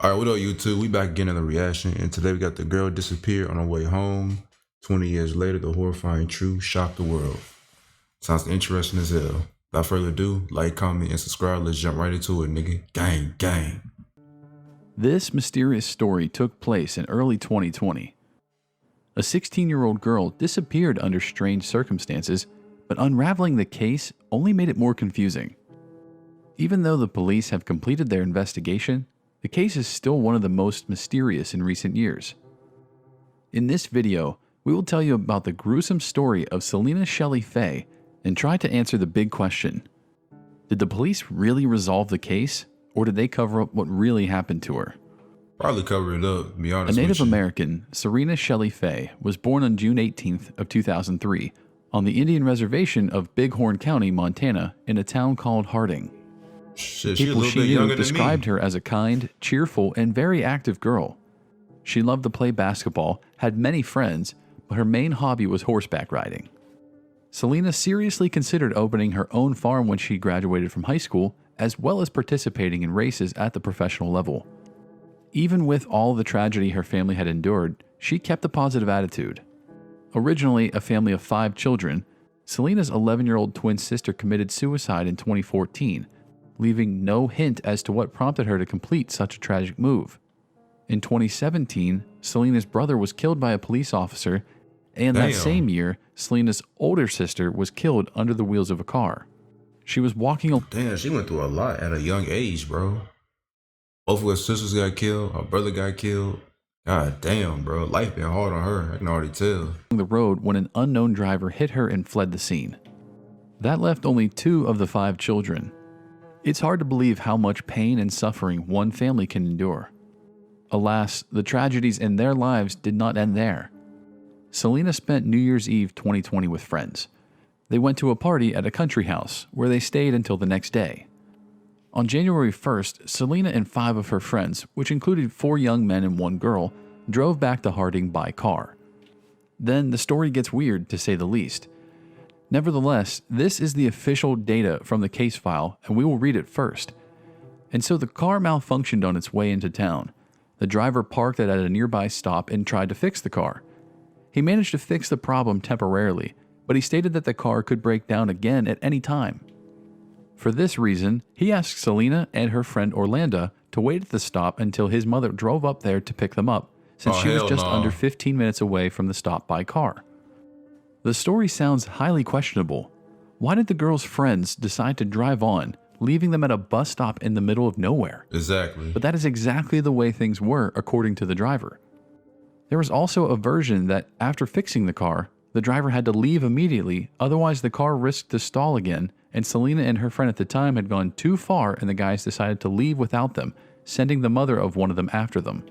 All right, what up, YouTube? We back again in the reaction, and today we got the girl disappeared on her way home. 20 years later, the horrifying truth shocked the world. Sounds interesting as hell. Without further ado, like, comment, and subscribe. Let's jump right into it, nigga. Gang, gang. This mysterious story took place in early 2020. A 16-year-old girl disappeared under strange circumstances, but unraveling the case only made it more confusing. Even though the police have completed their investigation, the case is still one of the most mysterious in recent years. In this video, we will tell you about the gruesome story of Selena Shelley Faye and try to answer the big question. Did the police really resolve the case, or did they cover up what really happened to her? Probably cover it up, to be honest. A Native with you. American, Serena Shelley Faye, was born on June 18th of 2003 on the Indian reservation of Bighorn County, Montana, in a town called Harding. Shit, she a People little she bit knew younger than described me. her as a kind, cheerful, and very active girl. She loved to play basketball, had many friends, but her main hobby was horseback riding. Selena seriously considered opening her own farm when she graduated from high school, as well as participating in races at the professional level. Even with all the tragedy her family had endured, she kept a positive attitude. Originally a family of 5 children, Selena's 11-year-old twin sister committed suicide in 2014, leaving no hint as to what prompted her to complete such a tragic move. In 2017, Selena's brother was killed by a police officer, and that Damn. same year, Selena's older sister was killed under the wheels of a car. She was walking Damn, she went through a lot at a young age, bro. Both of her sisters got killed. Her brother got killed. God damn, bro. Life been hard on her. I can already tell. along the road when an unknown driver hit her and fled the scene. That left only 2 of the 5 children. It's hard to believe how much pain and suffering one family can endure. Alas, the tragedies in their lives did not end there. Selena spent New Year's Eve 2020 with friends. They went to a party at a country house where they stayed until the next day. On January 1st, Selena and 5 of her friends, which included 4 young men and 1 girl, drove back to Harding by car. Then the story gets weird, to say the least. Nevertheless, this is the official data from the case file, and we will read it first. And so the car malfunctioned on its way into town. The driver parked it at a nearby stop and tried to fix the car. He managed to fix the problem temporarily, but he stated that the car could break down again at any time. For this reason, he asked Selena and her friend Orlando to wait at the stop until his mother drove up there to pick them up, since she was hell just no. under 15 minutes away from the stop by car. The story sounds highly questionable. Why did the girls' friends decide to drive on, leaving them at a bus stop in the middle of nowhere? Exactly. But that is exactly the way things were, according to the driver. There was also a version that after fixing the car, the driver had to leave immediately, otherwise the car risked to stall again, and Selena and her friend at the time had gone too far and the guys decided to leave without them, sending the mother of one of them after them.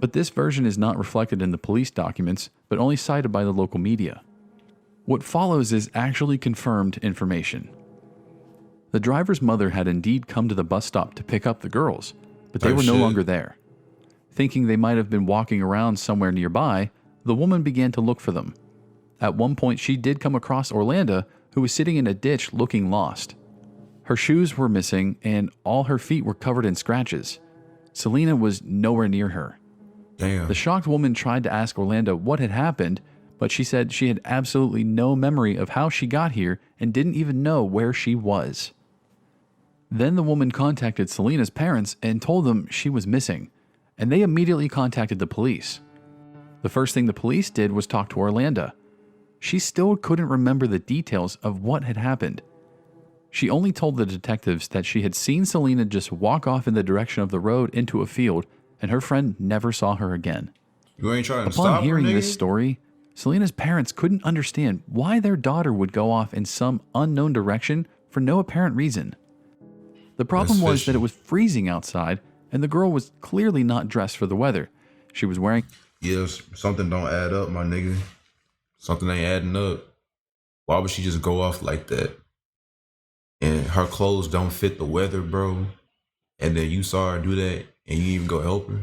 But this version is not reflected in the police documents, but only cited by the local media. What follows is actually confirmed information. The driver's mother had indeed come to the bus stop to pick up the girls, but they Oh, were no shit. longer there. Thinking they might have been walking around somewhere nearby, the woman began to look for them. At one point, she did come across Orlando, who was sitting in a ditch looking lost. Her shoes were missing, and all her feet were covered in scratches. Selena was nowhere near her. Damn. The shocked woman tried to ask Orlando what had happened, but she said she had absolutely no memory of how she got here and didn't even know where she was. Then the woman contacted Selena's parents and told them she was missing, and they immediately contacted the police. The first thing the police did was talk to Orlando. She still couldn't remember the details of what had happened. She only told the detectives that she had seen Selena just walk off in the direction of the road into a field, and her friend never saw her again. You ain't trying to Upon stop hearing her, nigga? this story, Selena's parents couldn't understand why their daughter would go off in some unknown direction for no apparent reason. The problem That's was that fishy. it was freezing outside, and the girl was clearly not dressed for the weather. She was wearing Yes, something don't add up, my nigga. Something ain't adding up. Why would she just go off like that? And her clothes don't fit the weather, bro. And then you saw her do that, and you even go help her.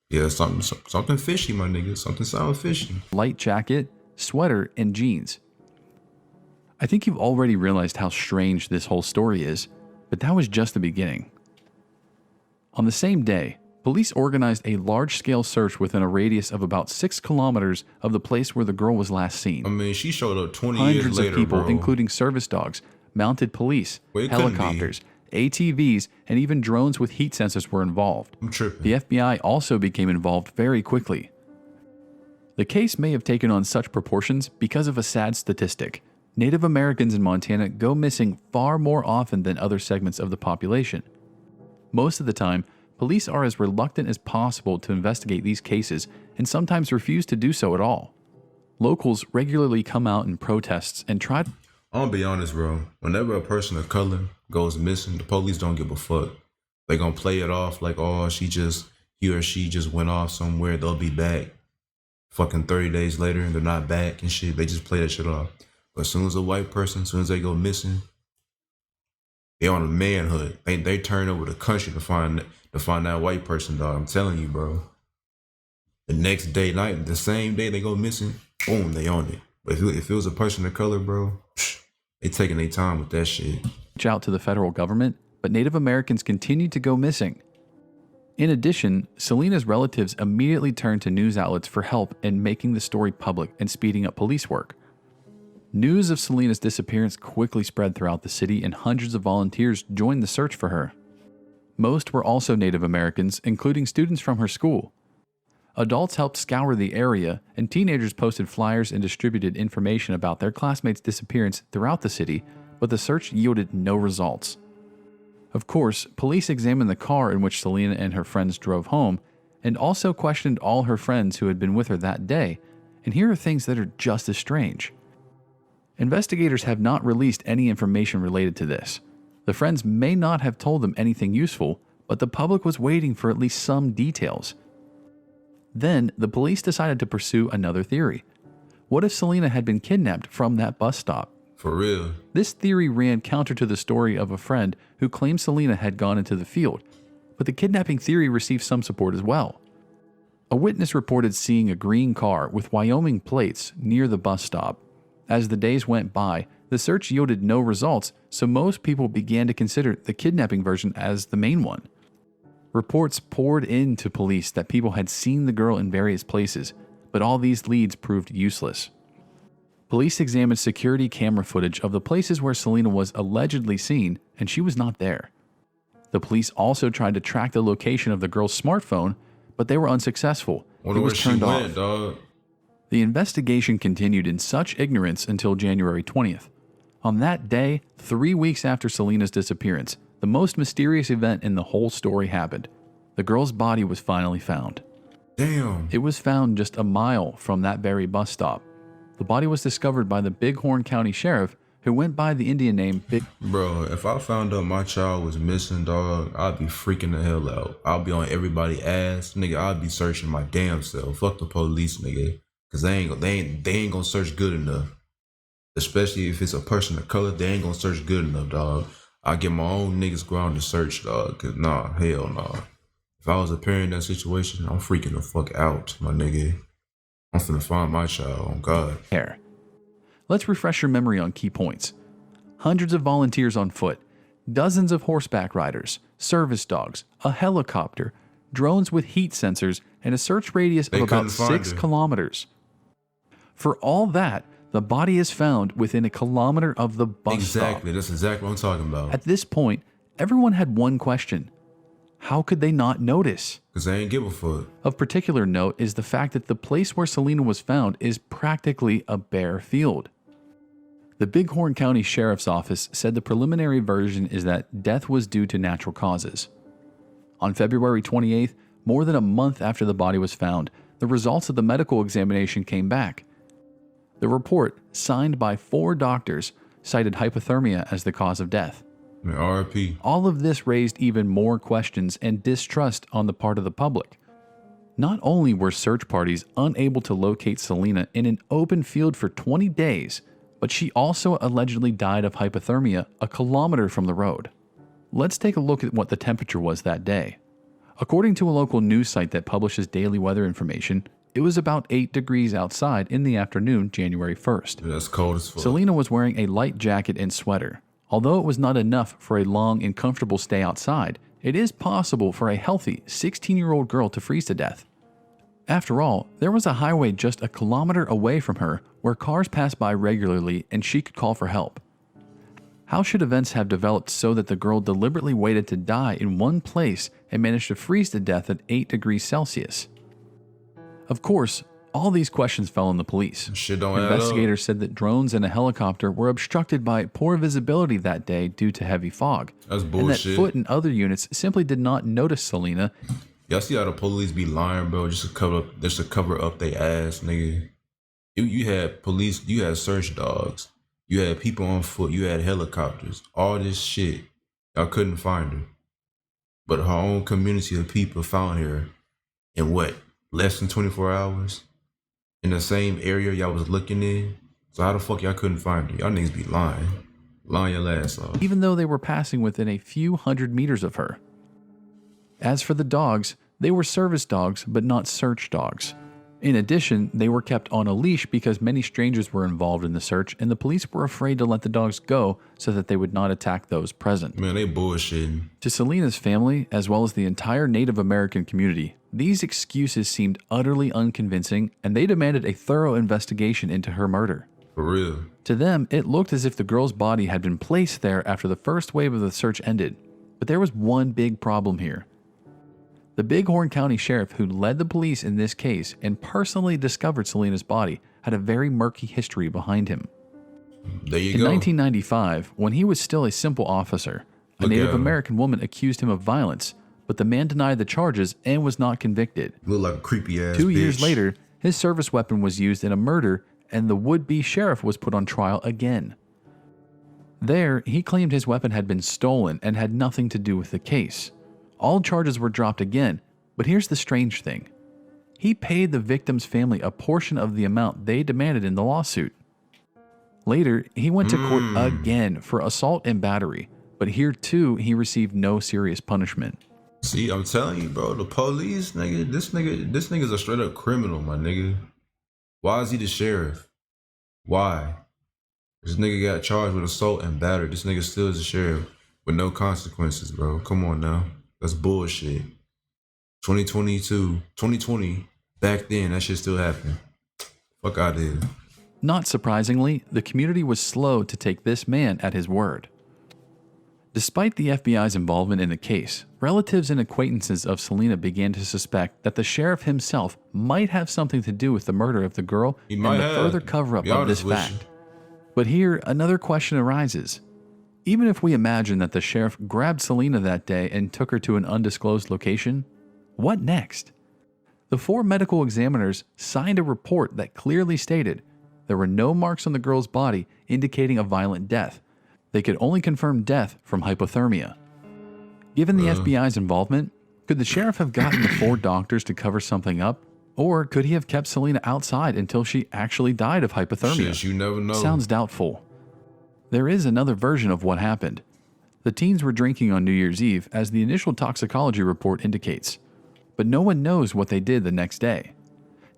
Yeah, something fishy, my nigga. Something sounds fishy. light jacket, sweater, and jeans. I think you've already realized how strange this whole story is, but that was just the beginning. On the same day, police organized a large-scale search within a radius of about 6 kilometers of the place where the girl was last seen. I mean, she showed up 20 Hundreds years later, of people, bro. including service dogs, mounted police, Well, it couldn't be. helicopters, ATVs, and even drones with heat sensors were involved. I'm tripping. The FBI also became involved very quickly. The case may have taken on such proportions because of a sad statistic. Native Americans in Montana go missing far more often than other segments of the population. Most of the time, police are as reluctant as possible to investigate these cases and sometimes refuse to do so at all. Locals regularly come out in protests and try to... I'm gonna be honest, bro. Whenever a person of color goes missing, the police don't give a fuck. They gonna play it off like, oh, he or she just went off somewhere. They'll be back. Fucking 30 days later, and they're not back and shit. They just play that shit off. But as soon as a white person, as soon as they go missing, they on a manhunt. They turn over the country to find that white person, dog. I'm telling you, bro. The next day, the same day they go missing, boom, they on it. But if it was a person of color, bro, they taking their time with that shit. reach out to the federal government, but Native Americans continued to go missing. In addition, Selena's relatives immediately turned to news outlets for help in making the story public and speeding up police work. News of Selena's disappearance quickly spread throughout the city, and hundreds of volunteers joined the search for her. Most were also Native Americans, including students from her school. Adults helped scour the area, and teenagers posted flyers and distributed information about their classmates' disappearance throughout the city, but the search yielded no results. Of course, police examined the car in which Selena and her friends drove home, and also questioned all her friends who had been with her that day, and here are things that are just as strange. Investigators have not released any information related to this. The friends may not have told them anything useful, but the public was waiting for at least some details. Then, the police decided to pursue another theory. What if Selena had been kidnapped from that bus stop? For real. This theory ran counter to the story of a friend who claimed Selena had gone into the field, but the kidnapping theory received some support as well. A witness reported seeing a green car with Wyoming plates near the bus stop. As the days went by, the search yielded no results, so most people began to consider the kidnapping version as the main one. Reports poured in to police that people had seen the girl in various places, but all these leads proved useless. Police examined security camera footage of the places where Selena was allegedly seen, and she was not there. The police also tried to track the location of the girl's smartphone, but they were unsuccessful. Wonder It was where she turned went, off. dog. The investigation continued in such ignorance until January 20th. On that day, 3 weeks after Selena's disappearance, the most mysterious event in the whole story happened. The girl's body was finally found. Damn. It was found just a mile from that very bus stop. The body was discovered by the Bighorn County Sheriff, who went by the Indian name Big. Bro, if I found out my child was missing, dog, I'd be freaking the hell out. I'll be on everybody's ass. Nigga, I'd be searching my damn self. Fuck the police, nigga. Cause they ain't gonna search good enough. Especially if it's a person of color, they ain't gonna search good enough, dog. I get my own niggas go out and search, dog. Cause nah, hell nah. If I was a parent in that situation, I'm freaking the fuck out, my nigga. I'm finna find my child, on God. Hair. Let's refresh your memory on key points. Hundreds of volunteers on foot, dozens of horseback riders, service dogs, a helicopter, drones with heat sensors, and a search radius They of about couldn't find 6 her. kilometers. For all that, the body is found within a kilometer of the bus Exactly, stop. that's exactly what I'm talking about. At this point, everyone had one question. How could they not notice? Cause they ain't give a fuck. Of particular note is the fact that the place where Selena was found is practically a bare field. The Bighorn County Sheriff's Office said the preliminary version is that death was due to natural causes. On February 28th, more than a month after the body was found, the results of the medical examination came back. The report, signed by 4 doctors, cited hypothermia as the cause of death. I mean, RIP. All of this raised even more questions and distrust on the part of the public. Not only were search parties unable to locate Selena in an open field for 20 days, but she also allegedly died of hypothermia a kilometer from the road. Let's take a look at what the temperature was that day. According to a local news site that publishes daily weather information, it was about 8 degrees outside in the afternoon, January 1st. Dude, that's cold as fuck. Selena was wearing a light jacket and sweater. Although it was not enough for a long and comfortable stay outside, it is possible for a healthy 16-year-old girl to freeze to death. After all, there was a highway just a kilometer away from her where cars passed by regularly and she could call for help. How should events have developed so that the girl deliberately waited to die in one place and managed to freeze to death at 8 degrees Celsius? Of course, all these questions fell on the police. Shit don't add up. Investigators said that drones and a helicopter were obstructed by poor visibility that day due to heavy fog. That's And bullshit. that Foot and other units simply did not notice Selena. Y'all see how the police be lying, bro, just to cover up their ass, nigga. You had police, you had search dogs, you had people on foot, you had helicopters, all this shit. Y'all couldn't find her. But her own community of people found her in what, less than 24 hours? In the same area y'all was looking in? So how the fuck y'all couldn't find her? Y'all niggas be lying. Lying your ass off. Even though they were passing within a few hundred meters of her. As for the dogs, they were service dogs but not search dogs. In addition, they were kept on a leash because many strangers were involved in the search and the police were afraid to let the dogs go so that they would not attack those present. Man, they bullshitting. To Selena's family, as well as the entire Native American community, these excuses seemed utterly unconvincing and they demanded a thorough investigation into her murder. For real. To them, it looked as if the girl's body had been placed there after the first wave of the search ended. But there was one big problem here. The Bighorn County Sheriff who led the police in this case and personally discovered Selena's body had a very murky history behind him. There you In go. 1995, when he was still a simple officer, a Look Native at him. American woman accused him of violence, but the man denied the charges and was not convicted. Look like a creepy ass 2 bitch. years later, his service weapon was used in a murder and the would-be sheriff was put on trial again. There, he claimed his weapon had been stolen and had nothing to do with the case. All charges were dropped again, but here's the strange thing. He paid the victim's family a portion of the amount they demanded in the lawsuit. Later, he went to court again for assault and battery, but here too he received no serious punishment. See, I'm telling you, bro, the police, nigga, this nigga's a straight up criminal, my nigga. Why is he the sheriff? Why? This nigga got charged with assault and battery. This nigga still is a sheriff with no consequences, bro. Come on now. That's bullshit. 2020, back then, that shit still happened. Fuck out of here. Not surprisingly, the community was slow to take this man at his word. Despite the FBI's involvement in the case, relatives and acquaintances of Selena began to suspect that the sheriff himself might have something to do with the murder of the girl He and might the have. further cover-up Be of this honest with you. fact. But here, another question arises. Even if we imagine that the sheriff grabbed Selena that day and took her to an undisclosed location, what next? The 4 medical examiners signed a report that clearly stated there were no marks on the girl's body indicating a violent death. They could only confirm death from hypothermia. Given the FBI's involvement, could the sheriff have gotten the 4 doctors to cover something up? Or could he have kept Selena outside until she actually died of hypothermia? Shit, you never know. Sounds doubtful. There is another version of what happened. The teens were drinking on New Year's Eve, as the initial toxicology report indicates. But no one knows what they did the next day.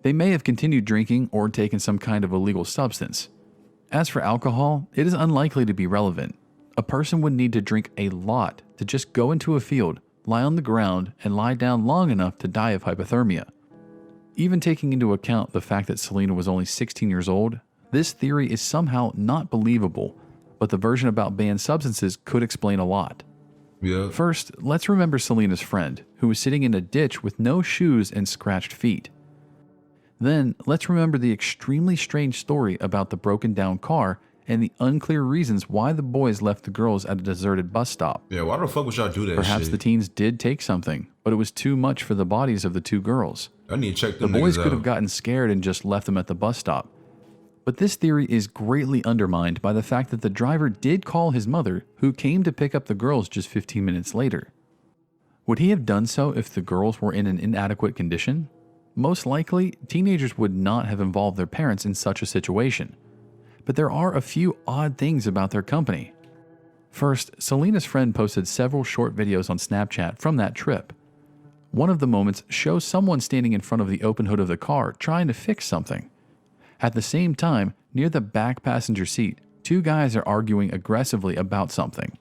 They may have continued drinking or taken some kind of illegal substance. As for alcohol, it is unlikely to be relevant. A person would need to drink a lot to just go into a field, lie on the ground, and lie down long enough to die of hypothermia. Even taking into account the fact that Selena was only 16 years old, this theory is somehow not believable, but the version about banned substances could explain a lot. Yeah. First, let's remember Selena's friend, who was sitting in a ditch with no shoes and scratched feet. Then, let's remember the extremely strange story about the broken down car and the unclear reasons why the boys left the girls at a deserted bus stop. Yeah, why the fuck would y'all do that Perhaps shit? the teens did take something, but it was too much for the bodies of the 2 girls. I need to check The them boys niggas could have out. gotten scared and just left them at the bus stop. But this theory is greatly undermined by the fact that the driver did call his mother, who came to pick up the girls just 15 minutes later. Would he have done so if the girls were in an inadequate condition? Most likely, teenagers would not have involved their parents in such a situation. But there are a few odd things about their company. First, Selena's friend posted several short videos on Snapchat from that trip. One of the moments shows someone standing in front of the open hood of the car trying to fix something. At the same time, near the back passenger seat, 2 guys are arguing aggressively about something.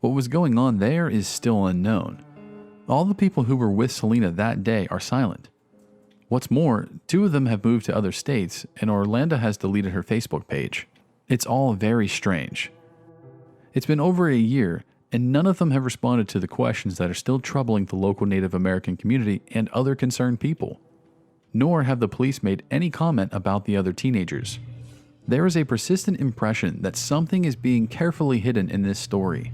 What was going on there is still unknown. All the people who were with Selena that day are silent. What's more, 2 of them have moved to other states, and Orlando has deleted her Facebook page. It's all very strange. It's been over a year, and none of them have responded to the questions that are still troubling the local Native American community and other concerned people. Nor have the police made any comment about the other teenagers. There is a persistent impression that something is being carefully hidden in this story.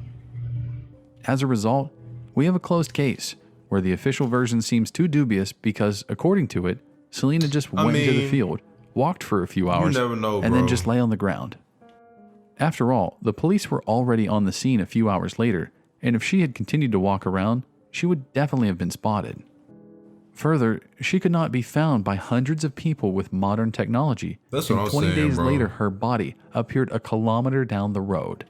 As a result, we have a closed case, where the official version seems too dubious because, according to it, Selena just went into the field, walked for a few hours, and then just lay on the ground. After all, the police were already on the scene a few hours later, and if she had continued to walk around, she would definitely have been spotted. Further, she could not be found by hundreds of people with modern technology. That's what I was 20 saying, days bro. later, her body appeared a kilometer down the road.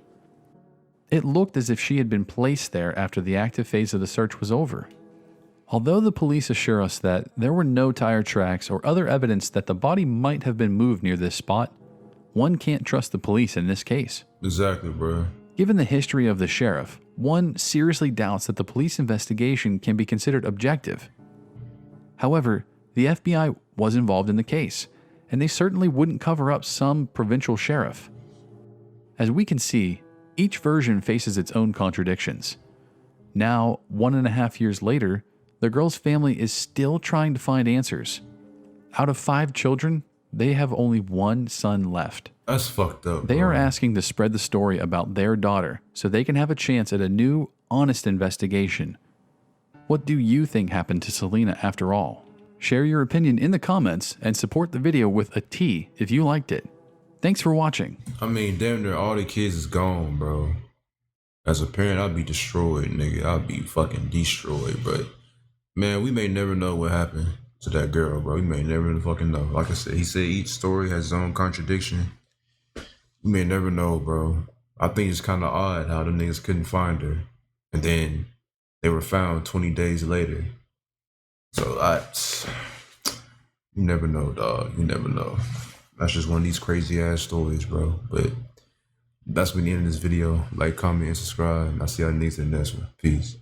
It looked as if she had been placed there after the active phase of the search was over. Although the police assure us that there were no tire tracks or other evidence that the body might have been moved near this spot, one can't trust the police in this case. Exactly, bro. Given the history of the sheriff, one seriously doubts that the police investigation can be considered objective. However, the FBI was involved in the case, and they certainly wouldn't cover up some provincial sheriff. As we can see, each version faces its own contradictions. Now, 1.5 years later, the girl's family is still trying to find answers. Out of 5 children, they have only 1 son left. That's fucked up. They bro. are asking to spread the story about their daughter so they can have a chance at a new, honest investigation. What do you think happened to Selena after all? Share your opinion in the comments and support the video with a T if you liked it. Thanks for watching. I mean, damn near all the kids is gone, bro. As a parent, I'd be destroyed, nigga. I'd be fucking destroyed, but man, we may never know what happened to that girl, bro. We may never fucking know. Like I said, he said each story has its own contradiction. We may never know, bro. I think it's kind of odd how them niggas couldn't find her, and then they were found 20 days later. So you never know, dog. You never know. That's just one of these crazy ass stories, bro. But that's been the end of this video. Like, comment, and subscribe. And I'll see y'all niggas in the next one. Peace.